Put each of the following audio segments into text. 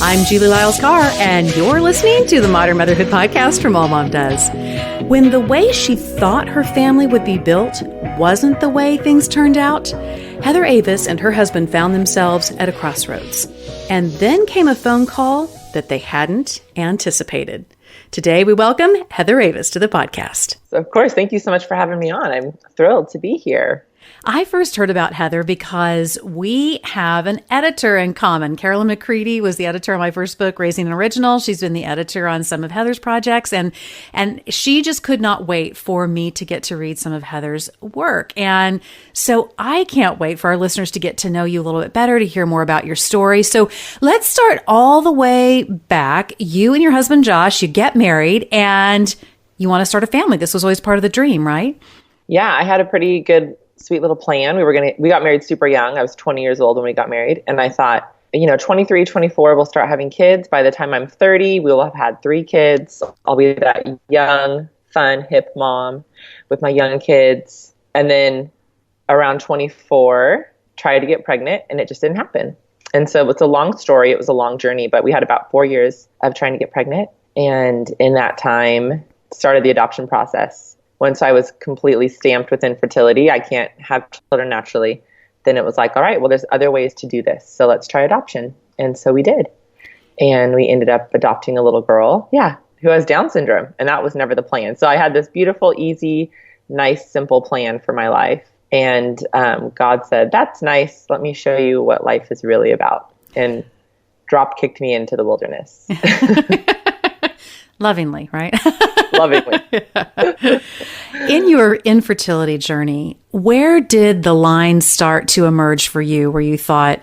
I'm Julie Lyles-Carr, and you're listening to the Modern Motherhood Podcast from All Mom Does. When the way she thought her family would be built wasn't the way things turned out, Heather Avis and her husband found themselves at a crossroads. And then came a phone call that they hadn't anticipated. Today, we welcome Heather Avis to the podcast. Of course. Thank you so much for having me on. I'm thrilled to be here. I first heard about Heather because we have an editor in common. Carolyn McCready was the editor on my first book, Raising an Original. She's been the editor on some of Heather's projects, and she just could not wait for me to get to read some of Heather's work. And so I can't wait for our listeners to get to know you a little bit better, to hear more about your story. So let's start all the way back. You and your husband, Josh, you get married and you want to start a family. This was always part of the dream, right? Yeah, I had a pretty good sweet little plan. We got married super young. I was 20 years old when we got married. And I thought, 23, 24, we'll start having kids. By the time I'm 30, we will have had 3 kids. I'll be that young, fun, hip mom with my young kids. And then around 24, try to get pregnant, and it just didn't happen. And so it's a long story. It was a long journey, but we had about 4 years of trying to get pregnant. And in that time, started the adoption process. Once I was completely stamped with infertility, I can't have children naturally, then it was like, all right, well, there's other ways to do this. So let's try adoption. And so we did. And we ended up adopting a little girl, who has Down syndrome. And that was never the plan. So I had this beautiful, easy, nice, simple plan for my life. And God said, that's nice. Let me show you what life is really about. And drop kicked me into the wilderness. Lovingly, right? Lovingly. In your infertility journey, where did the line start to emerge for you where you thought,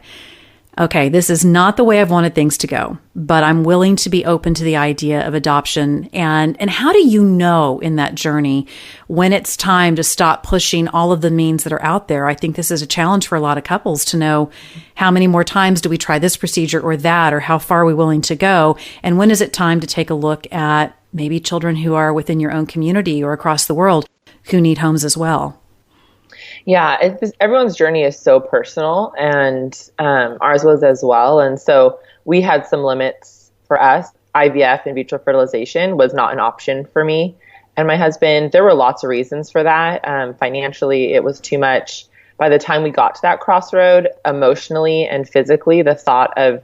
okay, this is not the way I've wanted things to go, but I'm willing to be open to the idea of adoption? And how do you know in that journey when it's time to stop pushing all of the means that are out there? I think this is a challenge for a lot of couples to know how many more times do we try this procedure or that, or how far are we willing to go? And when is it time to take a look at maybe children who are within your own community or across the world who need homes as well? Yeah, everyone's journey is so personal, and ours was as well. And so we had some limits for us. IVF, in vitro fertilization, was not an option for me and my husband. There were lots of reasons for that. Financially, it was too much. By the time we got to that crossroad, emotionally and physically, the thought of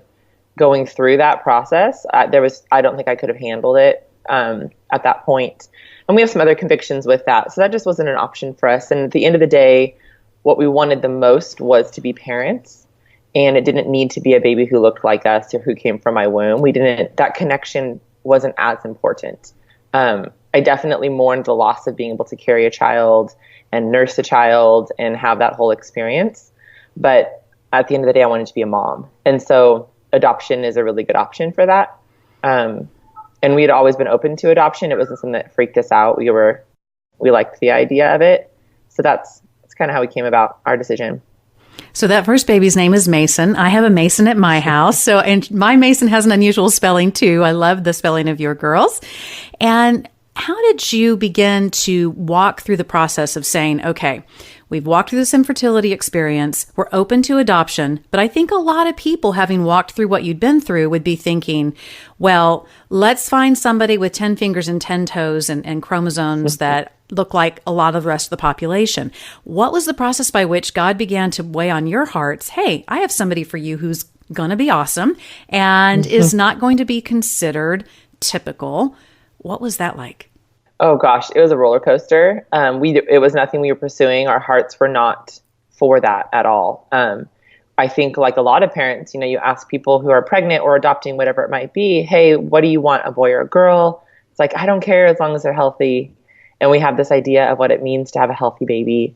going through that process, I don't think I could have handled it at that point. And we have some other convictions with that. So that just wasn't an option for us. And at the end of the day, what we wanted the most was to be parents. And it didn't need to be a baby who looked like us or who came from my womb. That connection wasn't as important. I definitely mourned the loss of being able to carry a child and nurse a child and have that whole experience. But at the end of the day, I wanted to be a mom. And so adoption is a really good option for that. And we had always been open to adoption. It wasn't something that freaked us out. We liked the idea of it. So that's kind of how we came about our decision. So that first baby's name is Mason. I have a Mason at my house. And my Mason has an unusual spelling too. I love the spelling of your girls. And how did you begin to walk through the process of saying, okay, we've walked through this infertility experience, we're open to adoption, but I think a lot of people, having walked through what you'd been through, would be thinking, well, let's find somebody with 10 fingers and 10 toes and chromosomes that look like a lot of the rest of the population. What was the process by which God began to weigh on your hearts? Hey, I have somebody for you who's going to be awesome and is not going to be considered typical. What was that like? Oh gosh, it was a roller coaster. It was nothing we were pursuing. Our hearts were not for that at all. I think like a lot of parents, you ask people who are pregnant or adopting, whatever it might be, hey, what do you want, a boy or a girl? It's like, I don't care as long as they're healthy. And we have this idea of what it means to have a healthy baby.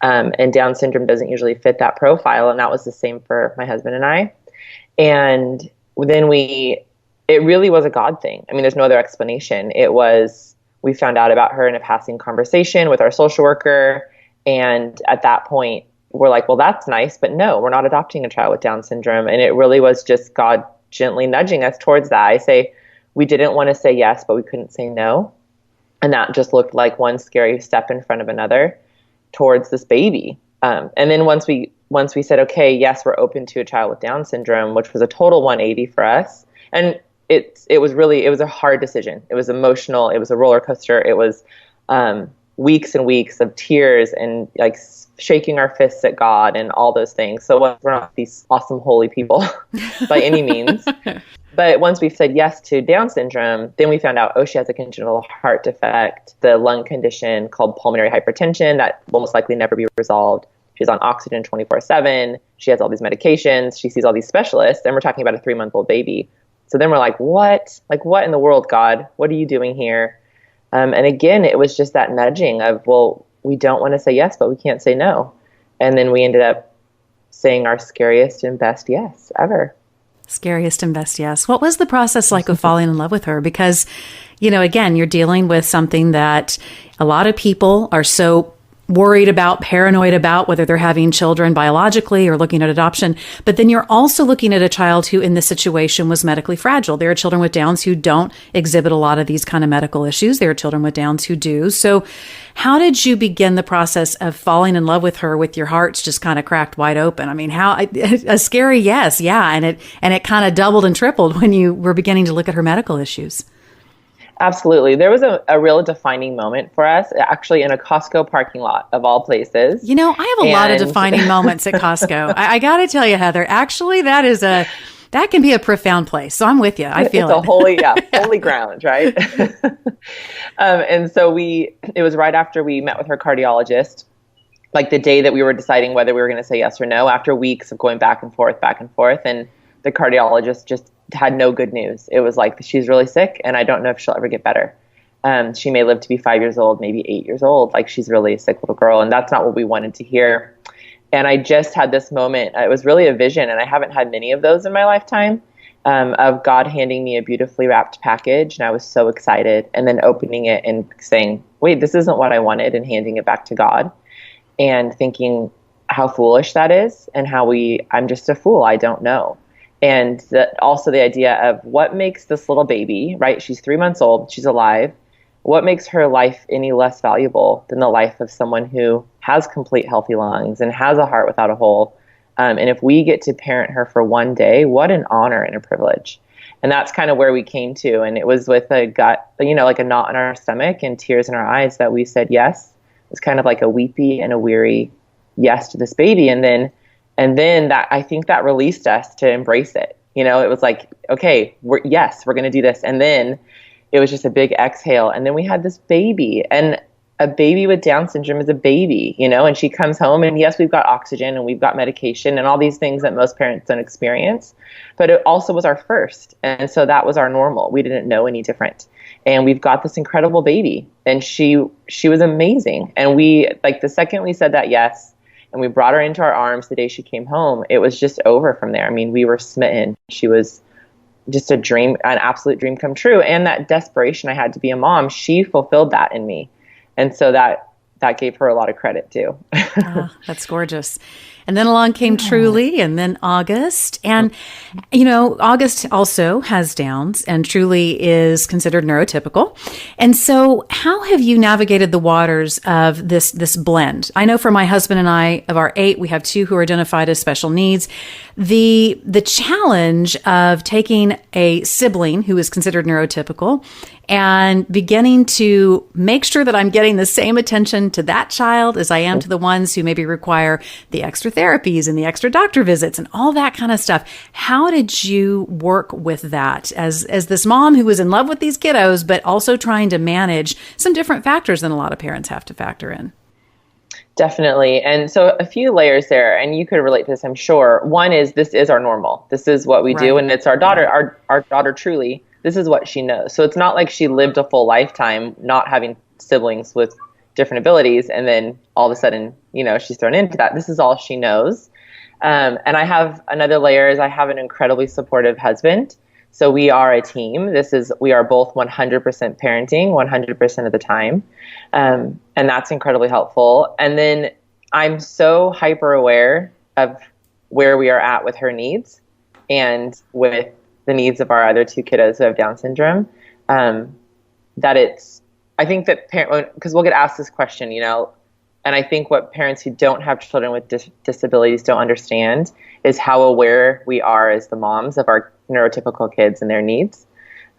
And Down syndrome doesn't usually fit that profile. And that was the same for my husband and I. And then it really was a God thing. I mean, there's no other explanation. We found out about her in a passing conversation with our social worker. And at that point, we're like, well, that's nice, but no, we're not adopting a child with Down syndrome. And it really was just God gently nudging us towards that. I say we didn't want to say yes, but we couldn't say no. And that just looked like one scary step in front of another towards this baby. And then once we said, okay, yes, we're open to a child with Down syndrome, which was a total 180 for us. And it was a hard decision. It was emotional. It was a roller coaster. It was weeks and weeks of tears and like shaking our fists at God and all those things. So we're not these awesome holy people by any means. But once we said yes to Down syndrome, then we found out, she has a congenital heart defect, the lung condition called pulmonary hypertension that will most likely never be resolved. She's on oxygen 24/7. She has all these medications. She sees all these specialists, and we're talking about a 3-month-old baby. So then we're like, what? Like, what in the world, God? What are you doing here? And again, it was just that nudging of, well, we don't want to say yes, but we can't say no. And then we ended up saying our scariest and best yes ever. Scariest and best yes. What was the process like of falling in love with her? Because, again, you're dealing with something that a lot of people are so worried about, paranoid about, whether they're having children biologically or looking at adoption. But then you're also looking at a child who in this situation was medically fragile. There are children with Downs who don't exhibit a lot of these kind of medical issues. There are children with Downs who do. So how did you begin the process of falling in love with her with your hearts just kind of cracked wide open? I mean, a scary yes. Yeah. And it kind of doubled and tripled when you were beginning to look at her medical issues. Absolutely. There was a real defining moment for us, actually in a Costco parking lot of all places. I have a lot of defining moments at Costco. I got to tell you, Heather, actually, that can be a profound place. So I'm with you. I feel it's a holy ground, right? And so it was right after we met with her cardiologist, like the day that we were deciding whether we were going to say yes or no, after weeks of going back and forth. And the cardiologist just had no good news. It was like, she's really sick and I don't know if she'll ever get better. She may live to be 5 years old, maybe 8 years old. Like, she's really a sick little girl. And that's not what we wanted to hear. And I just had this moment. It was really a vision. And I haven't had many of those in my lifetime, of God handing me a beautifully wrapped package. And I was so excited. And then opening it and saying, wait, this isn't what I wanted, and handing it back to God and thinking how foolish that is and how I'm just a fool. I don't know. And also the idea of what makes this little baby, right? She's 3 months old. She's alive. What makes her life any less valuable than the life of someone who has complete healthy lungs and has a heart without a hole? And if we get to parent her for one day, what an honor and a privilege. And that's kind of where we came to. And it was with a gut, like a knot in our stomach and tears in our eyes that we said yes. It was kind of like a weepy and a weary yes to this baby. And then that, I think that released us to embrace it. It was like, okay, we're going to do this. And then it was just a big exhale. And then we had this baby, and a baby with Down syndrome is a baby, and she comes home, and yes, we've got oxygen and we've got medication and all these things that most parents don't experience, but it also was our first. And so that was our normal. We didn't know any different. And we've got this incredible baby, and she was amazing. And the second we said that yes, and we brought her into our arms the day she came home, it was just over from there. I mean, we were smitten. She was just an absolute dream come true. And that desperation I had to be a mom, she fulfilled that in me. And so that gave her a lot of credit too. Oh, that's gorgeous. And then along came Truly, and then August. And, August also has Downs, and Truly is considered neurotypical. And so how have you navigated the waters of this blend? I know for my husband and I, of our 8, we have 2 who are identified as special needs. The challenge of taking a sibling who is considered neurotypical and beginning to make sure that I'm getting the same attention to that child as I am to the ones who maybe require the extra therapies and the extra doctor visits and all that kind of stuff. How did you work with that as this mom who was in love with these kiddos, but also trying to manage some different factors than a lot of parents have to factor in? Definitely. And so a few layers there, and you could relate to this, I'm sure. One is, this is our normal. This is what we do. And it's our daughter, our daughter, Truly. This is what she knows. So it's not like she lived a full lifetime not having siblings with different abilities, and then all of a sudden, she's thrown into that. This is all she knows. And I have another layer is I have an incredibly supportive husband. So we are a team. We are both 100% parenting 100% of the time. And that's incredibly helpful. And then I'm so hyper aware of where we are at with her needs and with the needs of our other 2 kiddos who have Down syndrome, I think that because we'll get asked this question, And I think what parents who don't have children with disabilities don't understand is how aware we are as the moms of our neurotypical kids and their needs.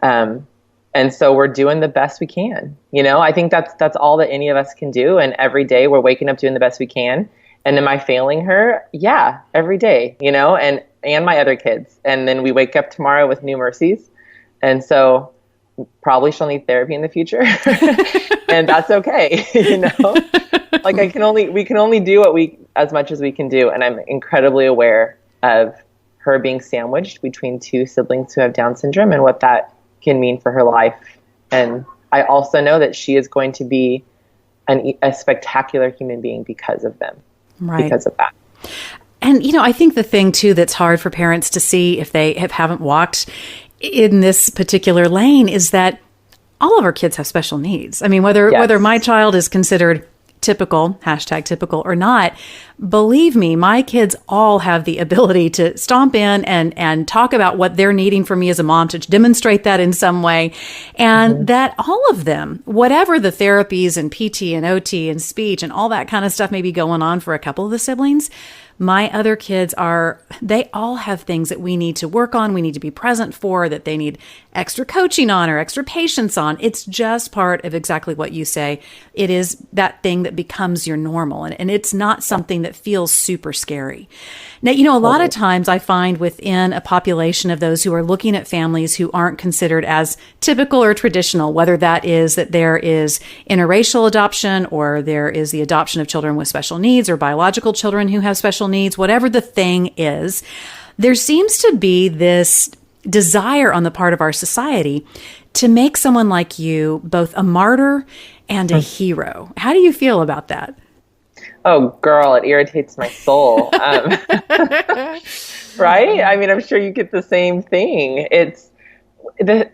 And so we're doing the best we can. I think that's all that any of us can do. And every day we're waking up doing the best we can. And am I failing her? Yeah, every day, and my other kids. And then we wake up tomorrow with new mercies. And so probably she'll need therapy in the future. And that's okay. Like we can only do as much as we can do. And I'm incredibly aware of her being sandwiched between two siblings who have Down syndrome and what that can mean for her life. And I also know that she is going to be a spectacular human being because of them, because of that. And, I think the thing too, that's hard for parents to see if they haven't walked in this particular lane is that all of our kids have special needs. I mean, whether my child is considered typical, #typical or not, believe me, my kids all have the ability to stomp in and talk about what they're needing from me as a mom, to demonstrate that in some way. And that all of them, whatever the therapies and PT and OT and speech and all that kind of stuff may be going on for a couple of the siblings, my other kids they all have things that we need to work on, we need to be present for, that they need extra coaching on or extra patience on. It's just part of exactly what you say. It is that thing that becomes your normal, and it's not something that feels super scary. Now, a lot of times I find within a population of those who are looking at families who aren't considered as typical or traditional, whether that is that there is interracial adoption or there is the adoption of children with special needs or biological children who have special needs, whatever the thing is, there seems to be this desire on the part of our society to make someone like you both a martyr and a hero. How do you feel about that? Oh, girl, it irritates my soul. Right? I mean, I'm sure you get the same thing. It's the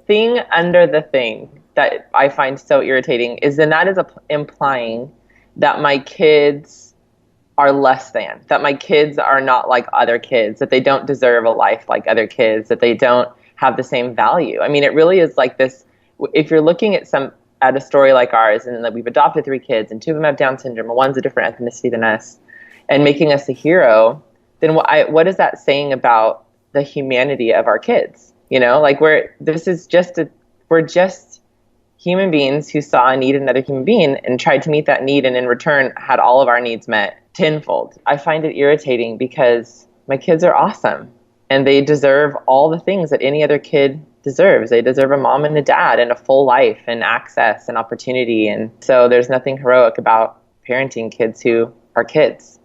thing under the thing that I find so irritating is that is implying that my kids are less than, that my kids are not like other kids, that they don't deserve a life like other kids, that they don't have the same value. I mean, it really is like this. If you're looking at a story like ours, and that we've adopted 3 kids and 2 of them have Down syndrome and one's a different ethnicity than us, and making us a hero, then what is that saying about the humanity of our kids? Like we're just human beings who saw a need in another human being and tried to meet that need, and in return had all of our needs met tenfold. I find it irritating because my kids are awesome and they deserve all the things that any other kid deserves. They deserve a mom and a dad and a full life and access and opportunity. And so there's nothing heroic about parenting kids who are kids,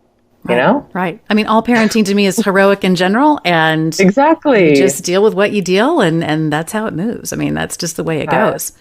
Right. I mean, all parenting to me is heroic in general, and exactly, you just deal with what you deal, and that's how it moves. I mean, that's just the way it goes.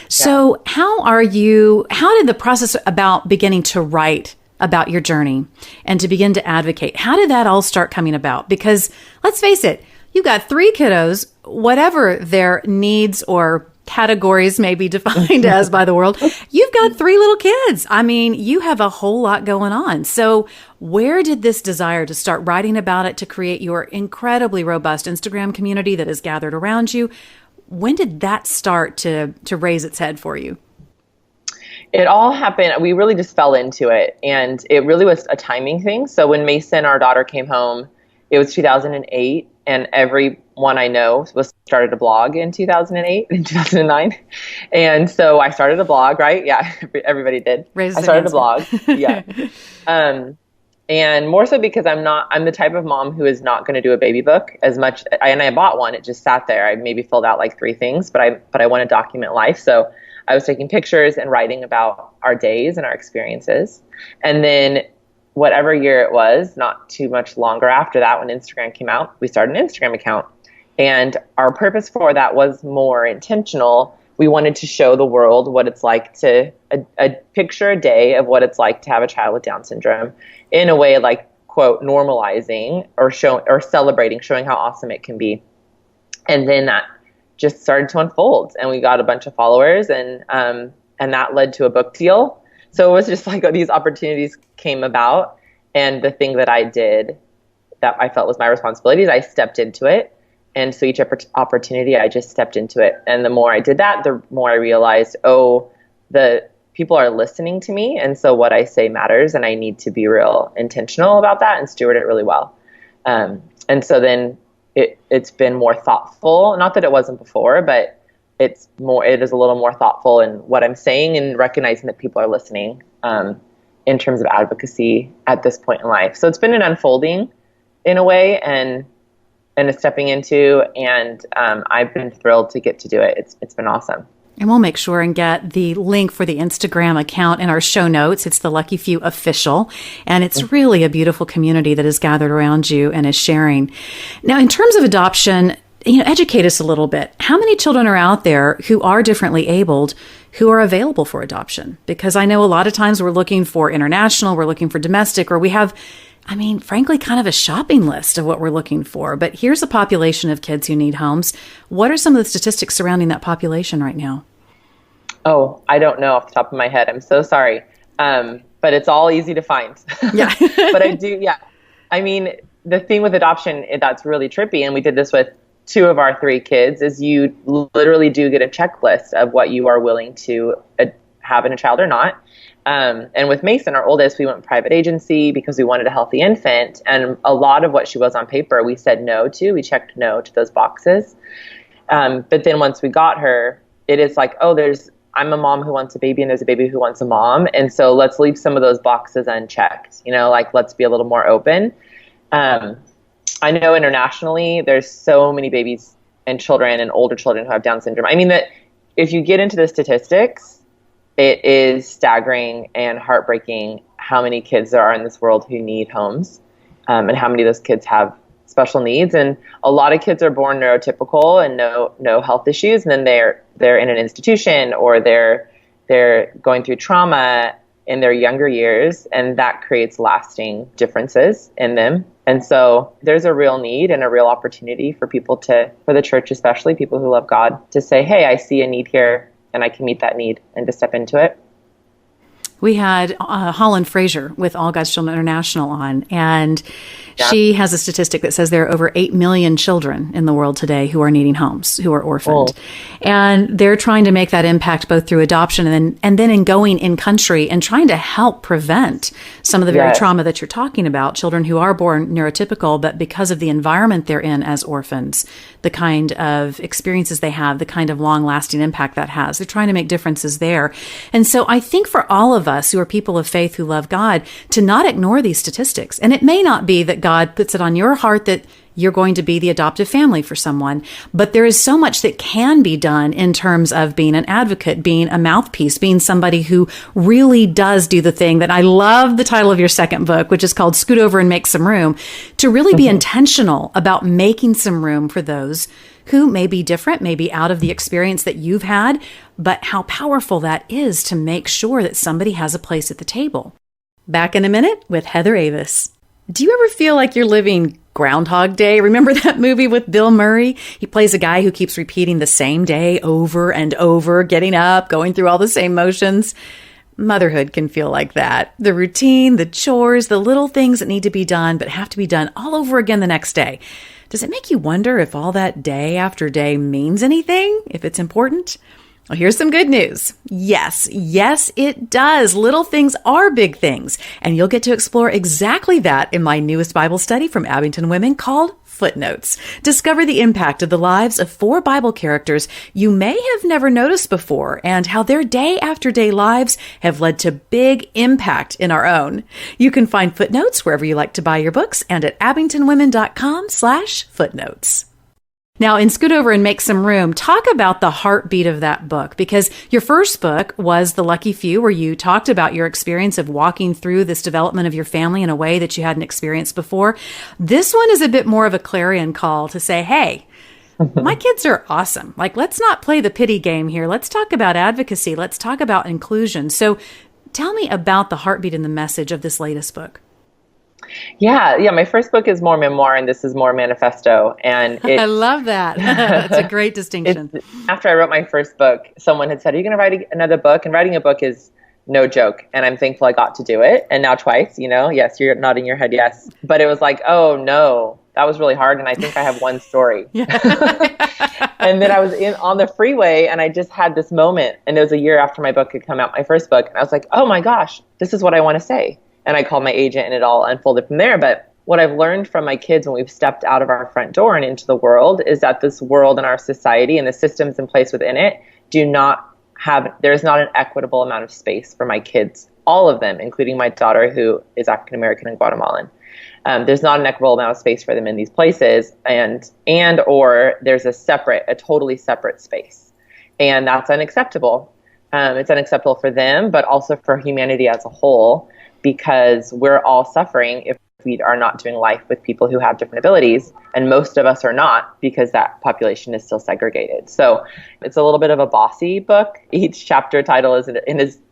So how did the process about beginning to write about your journey and to begin to advocate, how did that all start coming about? Because let's face it, you got 3 kiddos, whatever their needs or categories may be defined as by the world, you've got 3 little kids. I mean, you have a whole lot going on. So where did this desire to start writing about it, to create your incredibly robust Instagram community that is gathered around you, when did that start to raise its head for you? It all happened. We really just fell into it, and it really was a timing thing. So when Mason, our daughter, came home, it was 2008, and everyone I know started a blog in 2008 and 2009. And so I started a blog, right? Yeah, everybody did. I started a blog. Yeah. And more so because I'm the type of mom who is not going to do a baby book as much. And I bought one. It just sat there. I maybe filled out like 3 things, but I want to document life. So I was taking pictures and writing about our days and our experiences. And then whatever year it was, not too much longer after that, when Instagram came out, we started an Instagram account. And our purpose for that was more intentional. We wanted to show the world what it's like to picture a day of what it's like to have a child with Down syndrome in a way like, quote, normalizing or celebrating, showing how awesome it can be. And then that just started to unfold, and we got a bunch of followers, and that led to a book deal. So it was just like these opportunities came about, and the thing that I did that I felt was my responsibilities, I stepped into it. And so each opportunity, I just stepped into it. And the more I did that, the more I realized, the people are listening to me. And so what I say matters, and I need to be real intentional about that and steward it really well. And so then it's been more thoughtful. Not that it wasn't before, but it is a little more thoughtful in what I'm saying and recognizing that people are listening in terms of advocacy at this point in life. So it's been an unfolding in a way and a stepping into, and I've been thrilled to get to do it. It's been awesome. And we'll make sure and get the link for the Instagram account in our show notes. It's the Lucky Few Official. And it's really a beautiful community that is gathered around you and is sharing. Now, in terms of adoption, educate us a little bit. How many children are out there who are differently abled who are available for adoption? Because I know a lot of times we're looking for international, we're looking for domestic, or we have, frankly, kind of a shopping list of what we're looking for. But here's a population of kids who need homes. What are some of the statistics surrounding that population right now? Oh, I don't know off the top of my head. I'm so sorry. But it's all easy to find. Yeah. But I do, yeah. The thing with adoption that's really trippy, and we did this with 2 of our 3 kids, is you literally do get a checklist of what you are willing to have in a child or not. And with Mason, our oldest, we went private agency because we wanted a healthy infant. And a lot of what she was on paper, we said no to. We checked no to those boxes. But then once we got her, it is like, I'm a mom who wants a baby and there's a baby who wants a mom. And so let's leave some of those boxes unchecked, let's be a little more open. I know internationally, there's so many babies and children and older children who have Down syndrome. That if you get into the statistics, it is staggering and heartbreaking how many kids there are in this world who need homes, and how many of those kids have special needs. And a lot of kids are born neurotypical and no health issues, and then they're in an institution, or they're going through trauma in their younger years, and that creates lasting differences in them. And so there's a real need and a real opportunity for the church, especially people who love God, to say, hey, I see a need here and I can meet that need, and to step into it. We had Holland Fraser with All God's Children International on, and she has a statistic that says there are over 8 million children in the world today who are needing homes, who are orphaned. And they're trying to make that impact both through adoption and then in going in country and trying to help prevent some of the very trauma that you're talking about. Children who are born neurotypical, but because of the environment they're in as orphans, the kind of experiences they have, the kind of long-lasting impact that has. They're trying to make differences there. And so I think for all of us who are people of faith who love God, to not ignore these statistics. And it may not be that God puts it on your heart that you're going to be the adoptive family for someone, but there is so much that can be done in terms of being an advocate, being a mouthpiece, being somebody who really does do the thing that I love the title of your second book, which is called Scoot Over and Make Some Room, to really be intentional about making some room for those who may be different, maybe out of the experience that you've had, but how powerful that is to make sure that somebody has a place at the table. Back in a minute with Heather Avis. Do you ever feel like you're living Groundhog Day? Remember that movie with Bill Murray? He plays a guy who keeps repeating the same day over and over, getting up, going through all the same motions. Motherhood can feel like that. The routine, the chores, the little things that need to be done but have to be done all over again the next day. Does it make you wonder if all that day after day means anything, if it's important? Well, here's some good news. Yes, it does. Little things are big things. And you'll get to explore exactly that in my newest Bible study from Abington Women called Footnotes. Discover the impact of the lives of 4 Bible characters you may have never noticed before and how their day after day lives have led to big impact in our own. You can find Footnotes wherever you like to buy your books and at abingtonwomen.com/footnotes. Now, in Scoot Over and Make Some Room, talk about the heartbeat of that book, because your first book was The Lucky Few, where you talked about your experience of walking through this development of your family in a way that you hadn't experienced before. This one is a bit more of a clarion call to say, hey, my kids are awesome. Let's not play the pity game here. Let's talk about advocacy. Let's talk about inclusion. So tell me about the heartbeat and the message of this latest book. Yeah. My first book is more memoir, and this is more manifesto. And I love that. That's a great distinction. After I wrote my first book, someone had said, "Are you going to write another book?" And writing a book is no joke. And I'm thankful I got to do it. And now twice, yes, you're nodding your head, yes. But it was like, oh no, that was really hard. And I think I have one story. Yeah. And then I was on the freeway and I just had this moment, and it was a year after my book had come out, my first book. And I was like, oh my gosh, this is what I want to say. And I called my agent and it all unfolded from there. But what I've learned from my kids when we've stepped out of our front door and into the world is that this world and our society and the systems in place within it there's not an equitable amount of space for my kids, all of them, including my daughter who is African American and Guatemalan. There's not an equitable amount of space for them in these places, or there's a totally separate space. And that's unacceptable. It's unacceptable for them, but also for humanity as a whole, because we're all suffering if we are not doing life with people who have different abilities. And most of us are not, because that population is still segregated. So it's a little bit of a bossy book. Each chapter title is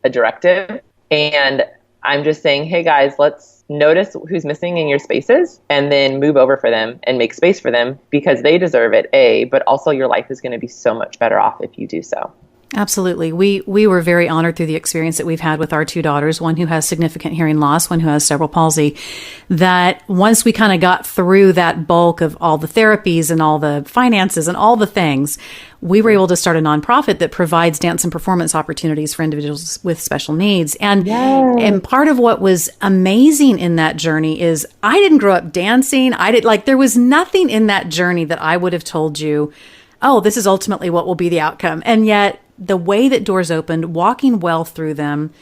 a directive. And I'm just saying, hey guys, let's notice who's missing in your spaces and then move over for them and make space for them, because they deserve it, but also your life is going to be so much better off if you do so. Absolutely. We were very honored through the experience that we've had with our two daughters, one who has significant hearing loss, one who has cerebral palsy, that once we kind of got through that bulk of all the therapies and all the finances and all the things, we were able to start a nonprofit that provides dance and performance opportunities for individuals with special needs. And and part of what was amazing in that journey is I didn't grow up dancing. There was nothing in that journey that I would have told you, oh, this is ultimately what will be the outcome. And yet the way that doors opened, walking well through them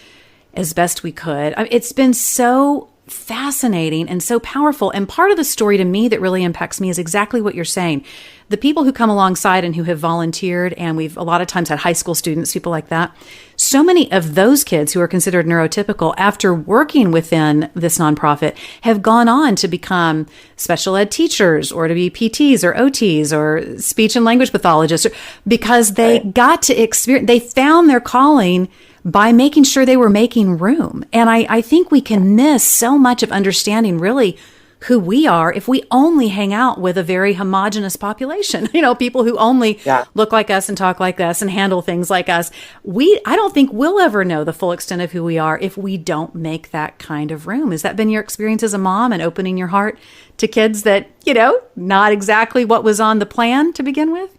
as best we could, it's been so fascinating and so powerful. And part of the story to me that really impacts me is exactly what you're saying. The people who come alongside and who have volunteered, and we've a lot of times had high school students, people like that. So many of those kids who are considered neurotypical, after working within this nonprofit, have gone on to become special ed teachers or to be PTs or OTs or speech and language pathologists, because they got to experience, they found their calling by making sure they were making room. And I think we can miss so much of understanding really who we are if we only hang out with a very homogenous population, people who only look like us and talk like us and handle things like us. I don't think we'll ever know the full extent of who we are if we don't make that kind of room. Has that been your experience as a mom and opening your heart to kids that, not exactly what was on the plan to begin with?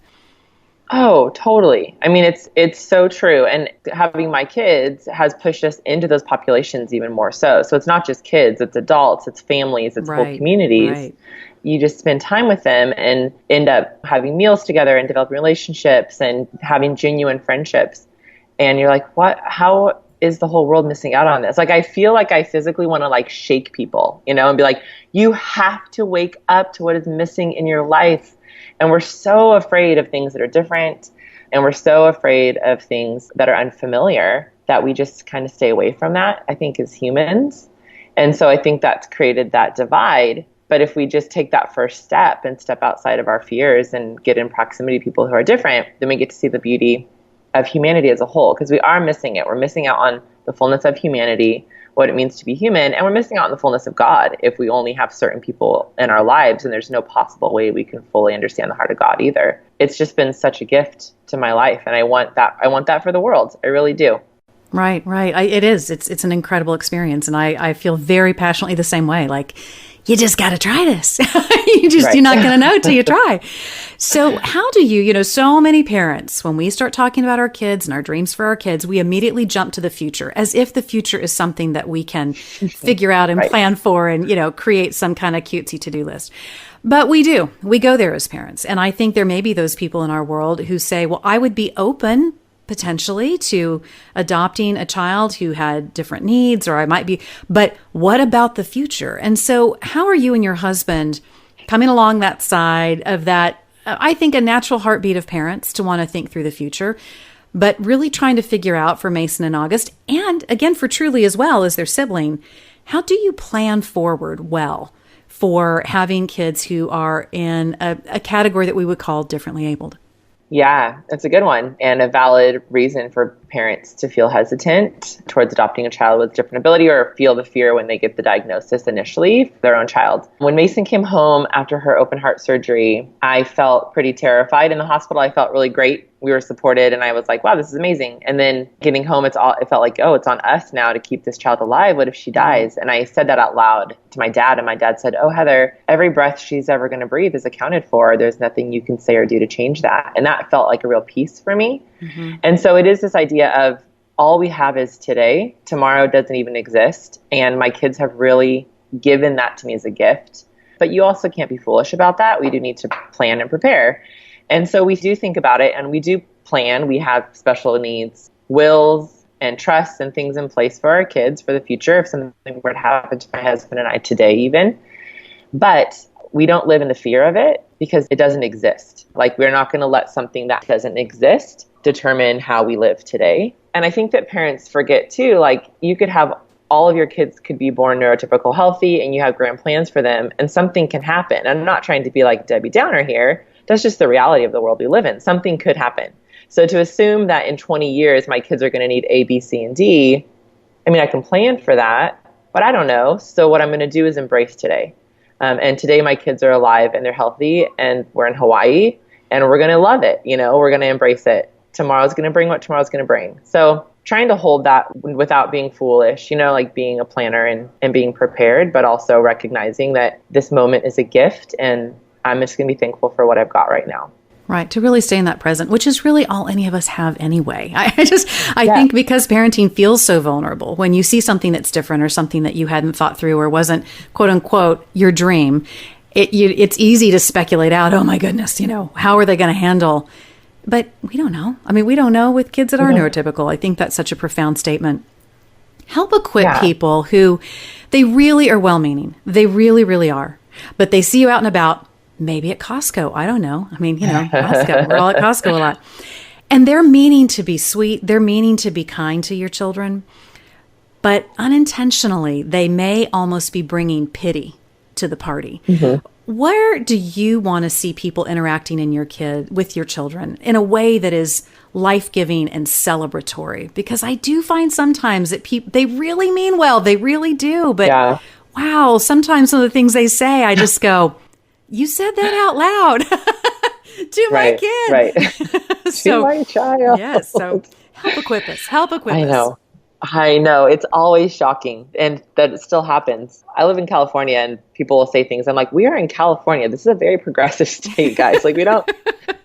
Oh, totally. I mean, it's so true. And having my kids has pushed us into those populations even more so. So it's not just kids, it's adults, it's families, it's whole communities. Right. You just spend time with them and end up having meals together and developing relationships and having genuine friendships. And you're like, how is the whole world missing out on this? Like, I feel like I physically want to shake people, and be like, you have to wake up to what is missing in your life. And we're so afraid of things that are different, and we're so afraid of things that are unfamiliar that we just kind of stay away from that, I think, as humans. And so I think that's created that divide. But if we just take that first step and step outside of our fears and get in proximity to people who are different, then we get to see the beauty of humanity as a whole, because we are missing it. We're missing out on the fullness of humanity, what it means to be human, and we're missing out on the fullness of God if we only have certain people in our lives, and there's no possible way we can fully understand the heart of God either. It's just been such a gift to my life, and I want that for the world. I really do. Right. It is. It's an incredible experience, and I feel very passionately the same way. Like, you just got to try this. You're not going to know till you try. So how do you, so many parents, when we start talking about our kids and our dreams for our kids, we immediately jump to the future as if the future is something that we can figure out and plan for and, create some kind of cutesy to-do list. But we do. We go there as parents. And I think there may be those people in our world who say, well, I would be open potentially to adopting a child who had different needs, or I might be, but what about the future? And so how are you and your husband coming along that side of that, I think, a natural heartbeat of parents to want to think through the future, but really trying to figure out for Mason and August, and again, for Truly as well as their sibling, how do you plan forward well for having kids who are in a category that we would call differently abled? Yeah, that's a good one, and a valid reason for parents to feel hesitant towards adopting a child with different ability or feel the fear when they get the diagnosis initially for their own child. When Mason came home after her open heart surgery, I felt pretty terrified in the hospital. I felt really great. We were supported and I was like, wow, this is amazing. And then getting home, it felt like, oh, it's on us now to keep this child alive. What if she dies? And I said that out loud to my dad, and my dad said, oh, Heather, every breath she's ever going to breathe is accounted for. There's nothing you can say or do to change that. And that felt like a real peace for me. Mm-hmm. And so it is this idea of all we have is today. Tomorrow doesn't even exist. And my kids have really given that to me as a gift. But you also can't be foolish about that. We do need to plan and prepare. And so we do think about it and we do plan. We have special needs, wills and trusts and things in place for our kids for the future if something were to happen to my husband and I today even. But we don't live in the fear of it because it doesn't exist. Like, we're not going to let something that doesn't exist determine how we live today. And I think that parents forget too, like, you could have all of your kids could be born neurotypical healthy and you have grand plans for them and something can happen. I'm not trying to be like Debbie Downer here. That's just the reality of the world we live in. Something could happen. So to assume that in 20 years, my kids are going to need A, B, C, and D, I mean, I can plan for that, but I don't know. So what I'm going to do is embrace today. And today my kids are alive and they're healthy and we're in Hawaii and we're going to love it. You know, we're going to embrace it. Tomorrow's going to bring what tomorrow's going to bring. So trying to hold that without being foolish, you know, like being a planner and being prepared, but also recognizing that this moment is a gift and I'm just going to be thankful for what I've got right now. Right. To really stay in that present, which is really all any of us have anyway. I think because parenting feels so vulnerable, when you see something that's different or something that you hadn't thought through or wasn't, quote unquote, your dream, it's easy to speculate out, oh my goodness, you know, how are they going to handle? But we don't know. I mean, we don't know with kids that are neurotypical. I think that's such a profound statement. Help equip people who, they really are well-meaning. They really, really are. But they see you out and about, maybe at Costco. I don't know. I mean, you know, Costco. We're all at Costco a lot. And they're meaning to be sweet. They're meaning to be kind to your children. But unintentionally, they may almost be bringing pity to the party. Mm-hmm. Where do you want to see people interacting with your children in a way that is life-giving and celebratory? Because I do find sometimes that they really mean well. They really do. But wow, sometimes some of the things they say, I just go, you said that out loud to my kid. Right. So, to my child. Yes. So help equip us. I know. It's always shocking and that it still happens. I live in California and people will say things. I'm like, we are in California. This is a very progressive state, guys. Like,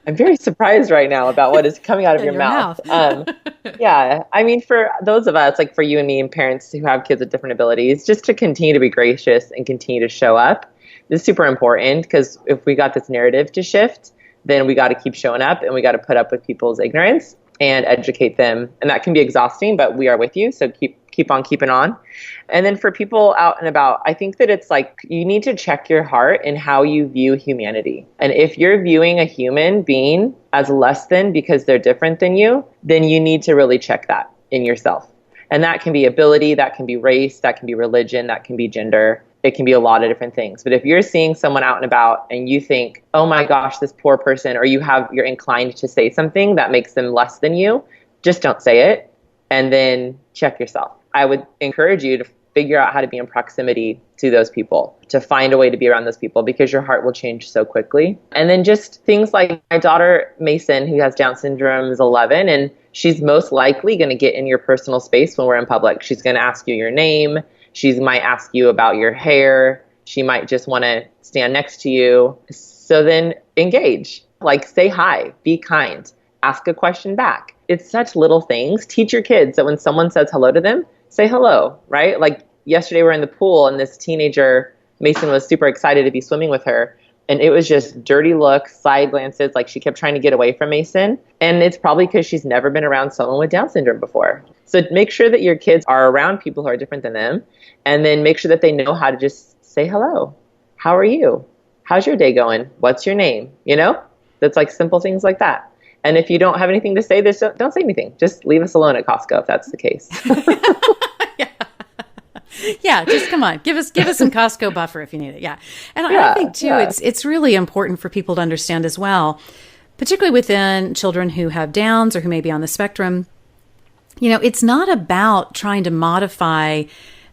I'm very surprised right now about what is coming out of your mouth. I mean, for those of us, like for you and me and parents who have kids with different abilities, just to continue to be gracious and continue to show up. This is super important because if we got this narrative to shift, then we got to keep showing up and we got to put up with people's ignorance and educate them. And that can be exhausting, but we are with you. So keep on keeping on. And then for people out and about, I think that it's like you need to check your heart in how you view humanity. And if you're viewing a human being as less than because they're different than you, then you need to really check that in yourself. And that can be ability, that can be race, that can be religion, that can be gender. It can be a lot of different things. But if you're seeing someone out and about and you think, oh my gosh, this poor person, or you're inclined to say something that makes them less than you, just don't say it and then check yourself. I would encourage you to figure out how to be in proximity to those people, to find a way to be around those people because your heart will change so quickly. And then just things like my daughter, Mason, who has Down syndrome, is 11, and she's most likely going to get in your personal space when we're in public. She's going to ask you your name. She might ask you about your hair. She might just want to stand next to you. So then engage, like say hi, be kind, ask a question back. It's such little things. Teach your kids that when someone says hello to them, say hello, right? Like yesterday we're in the pool and this teenager, Mason, was super excited to be swimming with her. And it was just dirty looks, side glances, like she kept trying to get away from Mason. And it's probably because she's never been around someone with Down syndrome before. So make sure that your kids are around people who are different than them. And then make sure that they know how to just say hello. How are you? How's your day going? What's your name? You know, that's like simple things like that. And if you don't have anything to say, don't say anything. Just leave us alone at Costco if that's the case. Yeah, just come on. Give us some Costco buffer if you need it. Yeah. And I think too, it's really important for people to understand as well, particularly within children who have Downs or who may be on the spectrum. It's not about trying to modify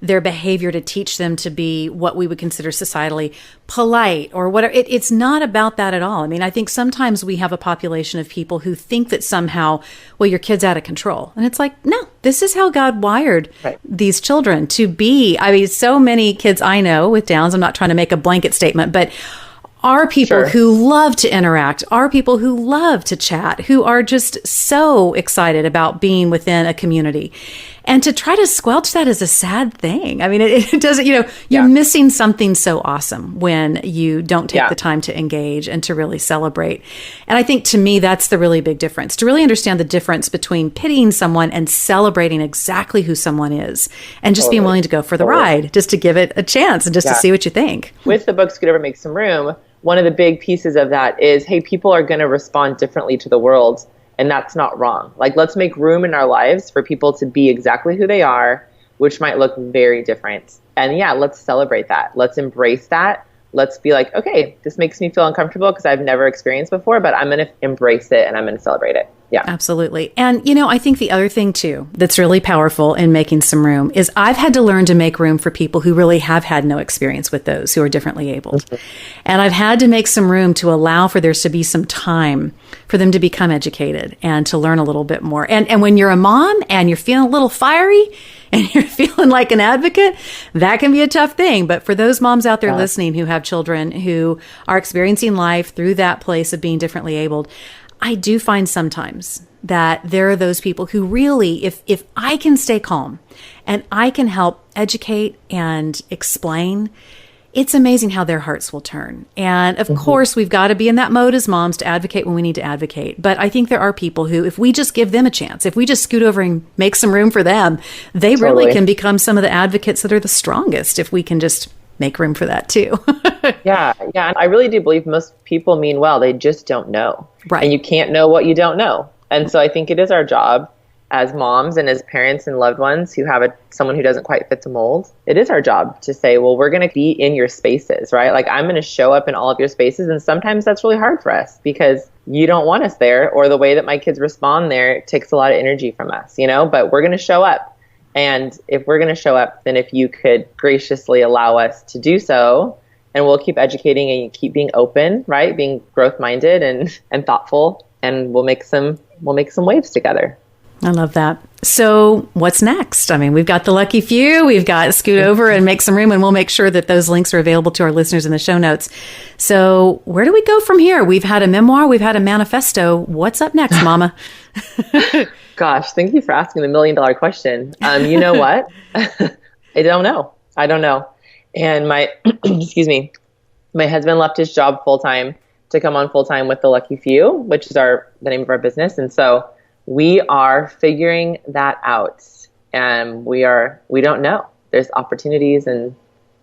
their behavior to teach them to be what we would consider societally polite or whatever. It's not about that at all. I mean, I think sometimes we have a population of people who think that somehow, well, your kid's out of control. And it's like, no, this is how God wired these children to be. I mean, so many kids I know with Downs, I'm not trying to make a blanket statement, but are people who love to interact, are people who love to chat, who are just so excited about being within a community. And to try to squelch that is a sad thing. I mean, it doesn't, you're missing something so awesome when you don't take the time to engage and to really celebrate. And I think to me, that's the really big difference, to really understand the difference between pitying someone and celebrating exactly who someone is and just being willing to go for the ride, just to give it a chance and just to see what you think. With the book, Scoot Over, Make Some Room, one of the big pieces of that is, hey, people are going to respond differently to the world. And that's not wrong. Like, let's make room in our lives for people to be exactly who they are, which might look very different. And let's celebrate that. Let's embrace that. Let's be like, okay, this makes me feel uncomfortable because I've never experienced before, but I'm going to embrace it and I'm going to celebrate it. Yeah, absolutely. And, I think the other thing too, that's really powerful in making some room is I've had to learn to make room for people who really have had no experience with those who are differently abled. And I've had to make some room to allow for there to be some time for them to become educated and to learn a little bit more. And when you're a mom and you're feeling a little fiery and you're feeling like an advocate, that can be a tough thing. But for those moms out there listening who have children who are experiencing life through that place of being differently abled, I do find sometimes that there are those people who really, if I can stay calm and I can help educate and explain, it's amazing how their hearts will turn. And of course, we've got to be in that mode as moms to advocate when we need to advocate. But I think there are people who, if we just give them a chance, if we just scoot over and make some room for them, they really can become some of the advocates that are the strongest if we can just make room for that too. Yeah. And I really do believe most people mean well. They just don't know. Right. And you can't know what you don't know. And so I think it is our job as moms and as parents and loved ones who have someone who doesn't quite fit the mold. It is our job to say, well, we're going to be in your spaces, right? Like, I'm going to show up in all of your spaces. And sometimes that's really hard for us because you don't want us there, or the way that my kids respond there takes a lot of energy from us, but we're going to show up. And if we're going to show up, then if you could graciously allow us to do so, and we'll keep educating and keep being open, right? Being growth minded and thoughtful, and we'll make some waves together. I love that. So what's next? I mean, we've got the lucky few, we've got Scoot Over and Make Some Room, and we'll make sure that those links are available to our listeners in the show notes. So where do we go from here? We've had a memoir, we've had a manifesto. What's up next, Mama? Gosh, thank you for asking the $1 million question. You know what? I don't know. And my, my husband left his job full-time to come on full-time with the Lucky Few, which is the name of our business. And so we are figuring that out, and we don't know. There's opportunities and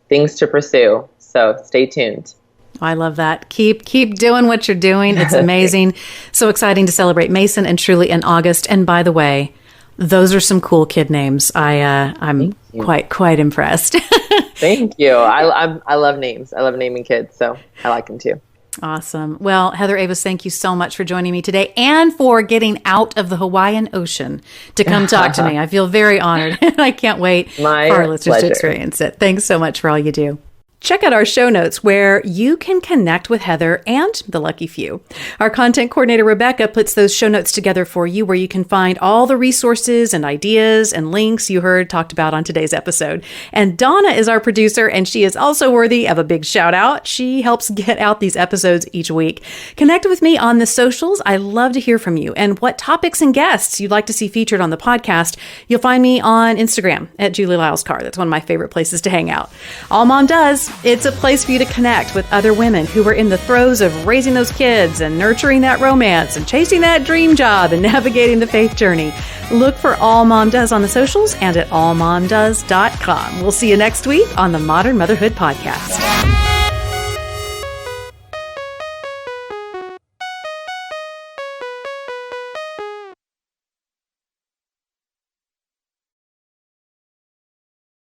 things to pursue. So stay tuned. I love that. Keep doing what you're doing. It's amazing. So exciting to celebrate Mason and Truly in August. And by the way, those are some cool kid names. I'm quite impressed. Thank you. I love names. I love naming kids, so I like them too. Awesome. Well, Heather Avis, thank you so much for joining me today and for getting out of the Hawaiian Ocean to come talk to me. I feel very honored, and I can't wait for our listeners to experience it. Thanks so much for all you do. Check out our show notes where you can connect with Heather and the Lucky Few. Our content coordinator, Rebecca, puts those show notes together for you where you can find all the resources and ideas and links you heard talked about on today's episode. And Donna is our producer, and she is also worthy of a big shout out. She helps get out these episodes each week. Connect with me on the socials. I love to hear from you and what topics and guests you'd like to see featured on the podcast. You'll find me on Instagram at Julie Lyles Carr. That's one of my favorite places to hang out. All Mom Does. It's a place for you to connect with other women who are in the throes of raising those kids and nurturing that romance and chasing that dream job and navigating the faith journey. Look for All Mom Does on the socials and at allmomdoes.com. We'll see you next week on the Modern Motherhood Podcast.